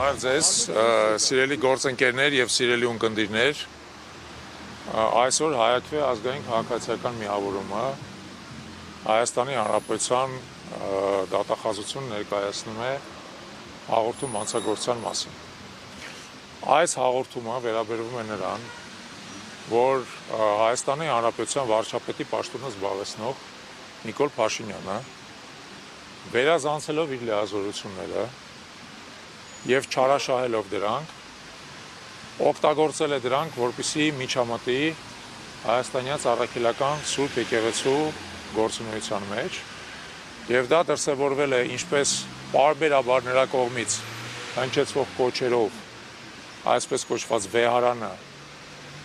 Բարև ձեզ, սիրելի գործընկերներ եւ սիրելի ունկնդիրներ, այսօր Հայաքվե ազգային քաղաքացիական միավորումը Հայաստանի Հանրապետության դատախազություն ներկայացնում է հաղորդում հանցագործության մասին։ Այս հաղորդումը վերաբերվում է նրան, որ Հայաստանի Հանրապետության վարչապետի պաշտոնը զբաղեցնող Նիկոլ Փաշինյանը վերազանցելով իր լիազորությունները եւ չարաշահելով դրանք, օգտագործել է դրանք, որպեսզի միջամտի հայաստանյան առաքելական Սուրբ Եկեղեցու գործունեության մեջ, եւ դա դրսևորվել է ինչպես պարբերաբար նրա կողմից հնչեցվող կոչերով, այսպես կոչված վեհարանը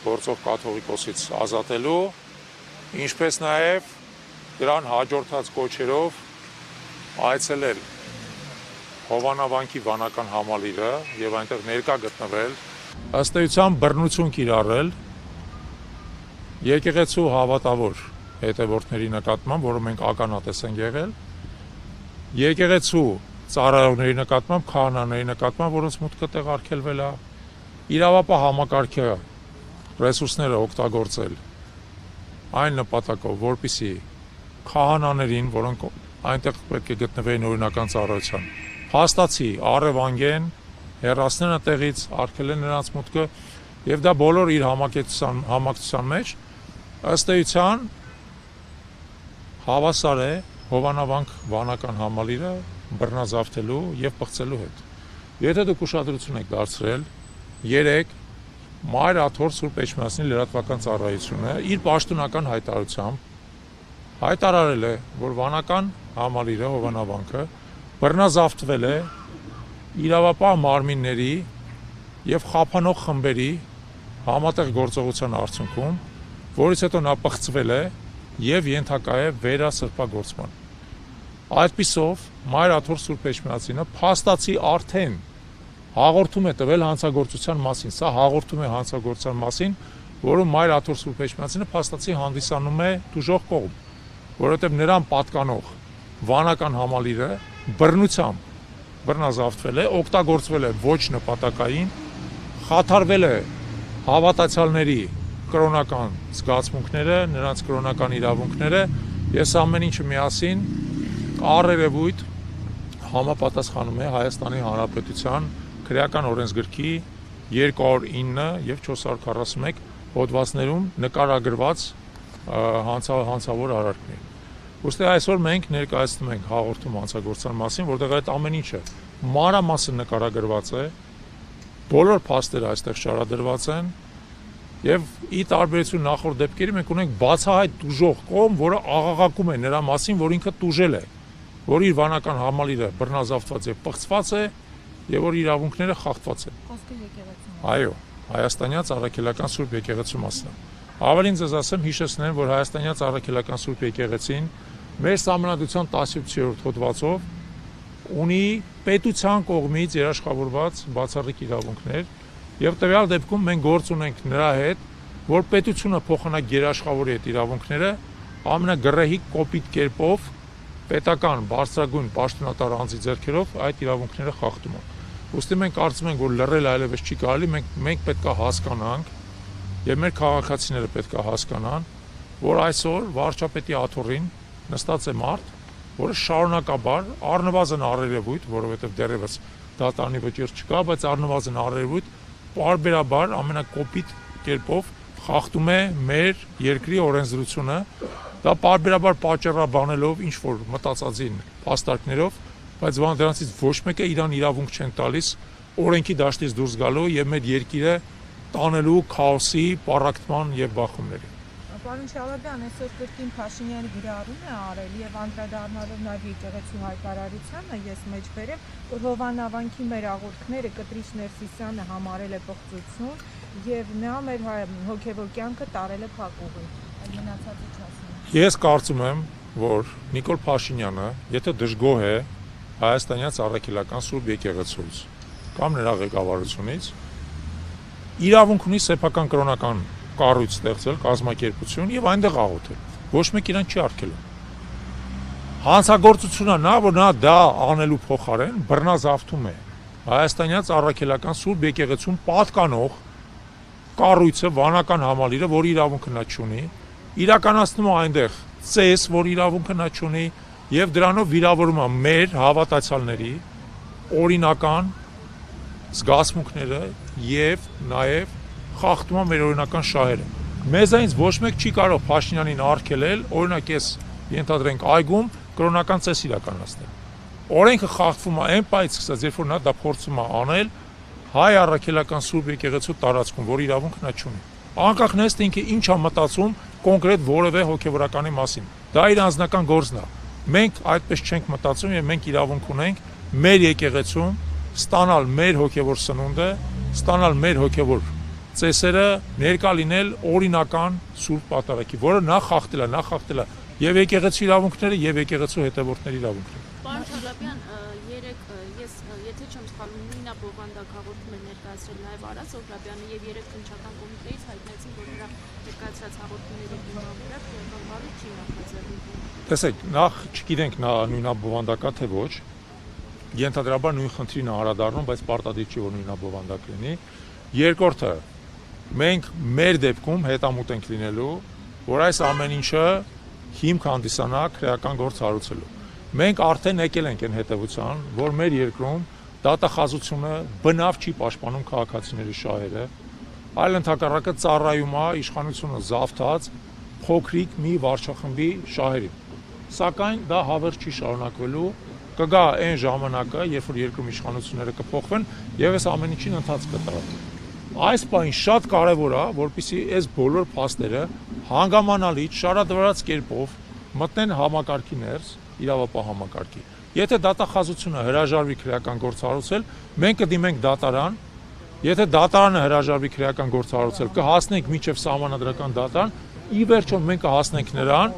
գործող կաթողիկոսից ազատելու, ինչպես նաեւ դրան հաջորդած կոչերով այցելել Հովանավանքի վանական համալիրը եւ այնտեղ ներկա գտնվել, ըստ էության բռնություն կիրառել եկեղեցու հավատավոր հետևորդների նկատմամբ, որը մենք ականատես ենք եղել, եկեղեցու ծառայողների նկատմամբ, քահանաների նկատմամբ, որոնց մուտքը տեղարկելվել է, իրավապահ համակարգի ռեսուրսները օգտագործել այն նպատակով, որպեսզի քահանաներին, որոնք այնտեղ պետք է գտնվեին օրինական ծառայության, հաստացի առևանգեն, հեռացնեն այդտեղից, արգելեն նրանց մուտքը եւ դա բոլոր իր համակցության մեջ ըստ էության հավասար է Հովանավանք վանական համալիրը բռնազավթելու եւ պղծելու հետ։ Եթե դուք ուշադրություն եք դարձրել, երեք Մայր Աթոռ Սուրբ Էջմիածնի լրատվական ծառայությունը իր պաշտոնական հայտարարությամբ հայտարարել է, որ վանական համալիրը Հովանավանքը բռնազավթվել է իրավապահ մարմինների եւ խափանող խմբերի համատեղ գործողության արդյունքում, որից հետո նա պղծվել է եւ ենթակա է վերասրբագործման։ Այդպիսով Մայր Աթոռ Սուրբ Էջմիածինը փաստացի արդեն հաղորդում է տվել հանցագործության մասին։ Սա հաղորդում է հանցագործության մասին, որը Մայր Աթոռ Սուրբ Էջմիածինը փաստացի հանդիսանում է դժոխք կողմ, որովհետեւ նրան պատկանող վանական համալիրը բռնությամբ բռնազավթվել է, օգտագործվել է ոչ նպատակային, խաթարվել է հավատացյալների կրոնական զգացմունքները, նրանց կրոնական իրավունքները, ես ամեն ինչը միասին առերևույթ համապատասխանում է Հայաստանի Հանրապետության քրեական օրենսգրքի 209 եւ 441 հոդվածներում նկարագրված հանցավոր արարքներին։ Ուստի այսօր մենք ներկայացնում ենք հաղորդում հանցագործության մասին, որտեղ այդ ամեն ինչը մանրամասն նկարագրված է, բոլոր փաստերը այստեղ շարադրված են եւ ի տարբերություն նախորդ դեպքերի մենք ունենք բացահայտ դժոխք կողմ, որը աղաղակում է նրա մասին, որ ինքը տուժել է, որ իր վանական համալիրը բռնազավթված եւ պղծված է եւ որ իրավունքները խախտված են։ Խոսքը եկեղեցու։ Այո, Հայաստանյան առաքելական Սուրբ Եկեղեցու մասն է։ Ավելին ձեզ ասեմ, հիշեցնեմ, որ Հայաստանյան առաքելական Սուրբ Եկեղեցին մեր Սահմանադրության 17-րդ հոդվածով ունի պետության կողմից երաշխավորված բացառիկ իրավունքներ եւ տվյալ դեպքում մենք գործ ունենք նրա հետ, որ պետությունը փոխանակ երաշխավորի այդ իրավունքները ամենագրեհիկ կոպիտ կերպով պետական բարձրագույն պաշտոնատար անձի ձեռքերով այդ իրավունքները խախտում են։ Ուստի մենք կարծում ենք, որ լռել այլևս չի կարելի, մենք պետք է հասկանանք եւ մեր քաղաքացիները պետք է հասկանան, որ այսօր վարչապետի աթոռին նստած է մարդ, որը շարունակաբար առնվազն առերևույթ, որովհետև դեռևս դատարանի վճիռ չկա, բայց առնվազն առերևույթ պարբերաբար ամենակոպիտ կերպով խախտում է մեր երկրի օրենսդրությունը, դա պարբերաբար պատճառաբանելով ինչ որ մտածածին փաստարկներով, բայց դրանցից ոչ մեկը իրան իրավունք չեն տալիս օրենքի դաշտից դուրս գալու եւ մեր երկիրը տանելու քաոսի, պառակտման եւ բախումների։ Պարոն Շալաբյան, այսօր կրկին Փաշինյանը գրառում է արել եւ անդրադառնալով նաեւ եկեղեցու հայտարարությանը, ես մեջ բերեմ, որ Հովանավանքի մեր աղոթքները Կտրիչ Ներսիսյանը համարել է պղծություն եւ նա մեր հոգեվոր կյանքը տարել է փակուղի։ Այդ մնացածը չասեմ։ Ես կարծում եմ, որ Նիկոլ Փաշինյանը, եթե դժգոհ է Հայաստանյան առաքելական Սուրբ Եկեղեցուց կամ նրա ղեկավարությունից, իրավունք ունի սեփական կրոնական կառույց ստեղծել, կազմակերպություն եւ այնտեղ աղոթել։ Ոչ մեկ իրան չի արգելում։ Հանցագործությունը նա, որ նա դա անելու փոխարեն բռնազավթում է հայաստանյաց առաքելական Սուրբ եկեղեցուն պատկանող կառույցը, վանական համալիրը, որ իրավունքը նա չունի, իրականացնում է այնտեղ ծես, որ իրավունքը նա չունի, եւ դրանով վիրավորում է մեր հավատացյալների օրինական զգացմունքները եւ նաեւ խախտում է մեր օրինական շահերը։ Մեզանից ոչ մեկ չի կարող Փաշինյանին արգելել, օրինակ ես ենթադրենք այգում կրոնական ծես իրականացնել։ Օրենքը խախտվում է այն պայից սկսած, երբ որ նա դա փորձում է անել հայ առաքելական Սուրբ եկեղեցու տարածքում, որ իրավունք նա չունի։ Անկախ նրանից թե ինքը ինչ է մտածում կոնկրետ որևէ հոգևորականի մասին։ Դա իր անձնական գործն է։ Մենք այդպես չենք մտածում եւ մենք իրավունք ունենք մեր եկեղեցում ստանալ մեր հոգևոր սնունդը, ստանալ մեր հոգևոր ծեսերը, ներկա լինել օրինական Սուրբ Պատարագի, որը նախ խախտել է եւ եկեղեցու իրավունքները եւ եկեղեցու հետևորդների իրավունքները։ Պարոն Շալապյան, երեք ես եթե չեմ սխալվում, Նինա Բովանդակ հաղորդում էր ներկայացրել նաև Արա Սոհրաբյանը եւ երեք քննչական կոմիտեից հայտնեցին, որ նրա ներկայացրած հաղորդումների դիմավորակ կերպարի չի նախաձեռնվում։ Տեսեք, նախ չգիտենք նա Նինա Բովանդակա թե ոչ, ենթադրաբար նույն խնդրին է անդրադառնում, բայց պարտադիր չի որ Նինա Բովանդակ լինի։ Երկրորդը, մենք մեր դեպքում հետամուտ ենք լինելու, որ այս ամեն ինչը հիմք հանդիսանա քրեական գործ հարուցելու։ Մենք արդեն եկել ենք այն հետևության, որ մեր երկրում դատախազությունը բնավ չի պաշտպանում քաղաքացիների շահերը, այլ ընդհակառակը ծառայում է իշխանությունը զավթած փոքրիկ մի վարչախմբի շահերին։ Սակայն դա հավերժ չի շարունակվելու, կգա այն ժամանակը, երբ որ երկրում իշխանությունները կփոխվեն եւ այս ամեն ինչին ընթացք կտա։ Այս բանը շատ կարևոր է, որպեսզի այս բոլոր փաստերը հանգամանալից շարադրված կերպով մտնեն համակարգի ներս, իրավապահ համակարգի։ Եթե դատախազությունը հրաժարվի քրեական գործ հարուցել, մենք կդիմենք դատարան, եթե դատարանը հրաժարվի քրեական գործ հարուցել, կհասնենք մինչև սահմանադրական դատարան, ի վերջո մենք կհասնենք նրան,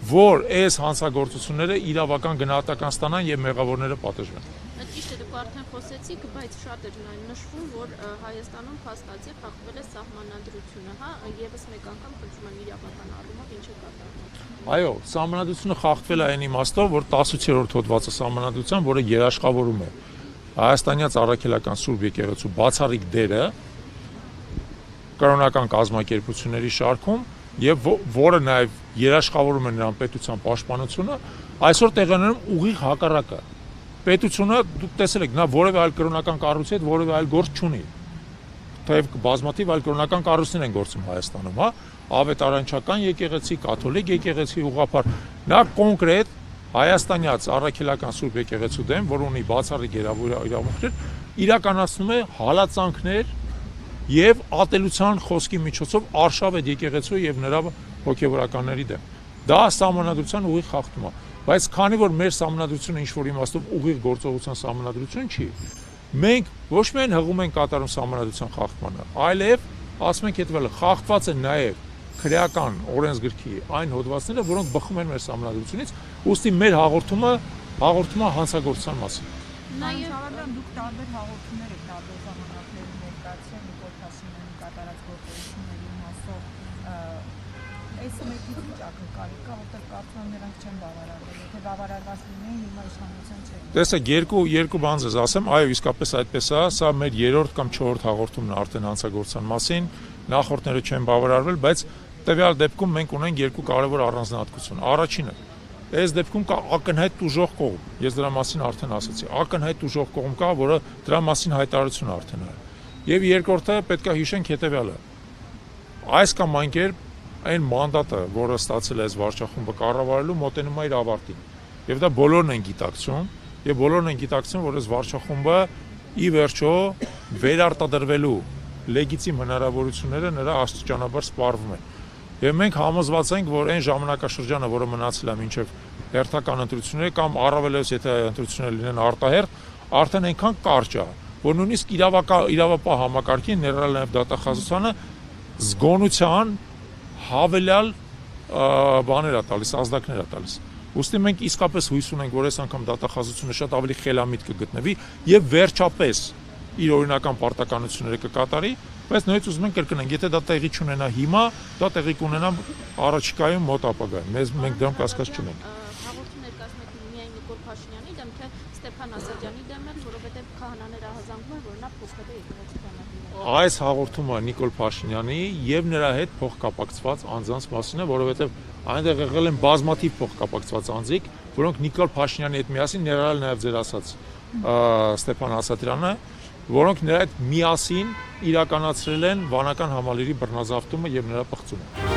որ այս հանցագործությունները իրավական գնահատական ստանան եւ մեղավորները պատժվեն։ Ճիշտ է, դուք արդեն խոսեցիք, բայց շատ էր նշվում, որ Հայաստանում փաստացի խախտվել է սահմանադրությունը, հա, եւս մեկ անգամ խնդրում եմ իրավական առումով ինչ է կատարվում։ Այո, սահմանադրությունը խախտվել է այն իմաստով, որ 18-րդ հոդվածը սահմանադրության, որը երաշխավորում է հայաստանյաց առաքելական Սուրբ եկեղեցու բացառիկ դերը կրոնական կազմակերպությունների շարքում եւ որը նաեւ երաշխավորում է նրան պետության պաշտպանությունը, այսօր տեղանանում ուղիղ հակառակը։ Պետությունը դուք տեսել եք, նա որևէ այլ կրոնական կառույցի հետ որևէ այլ գործ չունի։ Թեև բազմաթիվ այլ կրոնական կառույցներ են գործում Հայաստանում, հա, ավետարանչական եկեղեցի, կաթոլիկ եկեղեցի ուղղափառ, նա կոնկրետ հայաստանյաց առաքելական Սուրբ եկեղեցու դեմ, որ ունի բացառիկ իրավունքներ, իրականացնում է հալածանքներ եւ ատելության խոսքի միջոցով արշավ այդ եկեղեցու եւ նրա հոգեվորականների դեմ։ Դա սահմանադրության ուղիղ խախտում է, բայց քանի որ մեր սահմանադրությունը ինչ որ իմաստով ուղիղ գործողության սահմանադրություն չի, մենք ոչ միայն հղում ենք կատարում սահմանադրության խախտմանը, այլև ասում ենք հետևյալը, խախտված է նաեւ քրեական օրենսգրքի այն հոդվածները, որոնք բխում են մեր սահմանադրությունից, ուստի մեր հաղորդումը հանցագործության մասին։ Նաեւ դուք տարբեր հաղորդումներ եք տարբեր ժամանակներում ներկայացրել Նիկոլ Փաշինյանի կատարած գործողությունների մասով։ Այս մեկից ինչ ակնկալի կա, որտեղ կարծում եմ նրանք չեն բավարարվել, եթե բավարարված լինեին, հիմա իշխանության չէին։ Տեսեք, երկու բան ձեզ ասեմ, այո, իսկապես այդպես է, սա մեր 3-րդ կամ 4-րդ հաղորդումն է արդեն հանցագործության մասին, նախորդները չեն բավարարվել, բայց տվյալ դեպքում մենք ունենք երկու կարևոր առանձնահատկություն։ Առաջինը, այս դեպքում կա ակնհայտ տուժող կողմ, ես դրա մասին արդեն ասացի, ակնհայտ տուժող կողմ կա, որը դրա մասին հայտարարություն արդեն է։ Եվ երկրորդը պետք է հիշենք հետևյալը։ Այս կամ այն կերպ այն մանդատը, որը ստացել է այս վարչախումբը կառավարելու, մոտենում է իր ավարտին։ Եվ դա բոլորն են գիտակցում, եւ բոլորն են գիտակցում, որ այս վարչախումբը ի վերջո վերարտադրվելու լեգիտիմ հնարավորությունները նրա աստիճանաբար սպառվում են։ Եվ մենք համոզված ենք, որ այն ժամանակաշրջանը, որը մնացել է մինչև հերթական ընտրությունները կամ առավելևս եթե ընտրությունները լինեն արտահերթ, արդեն այնքան կարճ է, որ նույնիսկ իրավապահ համակարգին ներառյալ նաև դատախազությանը զգոնության հավելյալ բաներ է տալիս, ազդակներ է տալիս։ Ուստի մենք իսկապես հույս ունենք, որ այս անգամ դատախազությունը շատ ավելի խելամիտ կգտնվի եւ վերջապես իր օրինական պարտականությունները կկատարի, բայց նույնիսկ ուզում ենք կրկնենք, եթե դա տեղի չունենա հիմա, դա տեղի կունենա առաջիկայում մոտ ապագայում։ Մենք դրան կասկած չունենք։ Հաղորդում ներկայացնեք միայն Նիկոլ Փաշինյանի դեմ, թե Ստեփան Ասատրյանի դեմ էլ, որովհետև քահանաները ահազանգում են, որ նա փոխել է եկեղեցի բանալին։ Այս հաղորդումը Նիկոլ Փաշինյանի եւ նրա հետ փոխկապակցված անձանց մասին է, որովհետեւ այնտեղ եղել են բազմաթիվ փոխկապակցված անձիկ, որոնք Նիկոլ Փաշինյանի հետ միասին ներառել նաեւ ձեր ասած Ստեփան Ասատրյանը, որոնք նրա հետ միասին իրականացրել են վանական համալիրի բռնազավթումը եւ նրա պղծումը։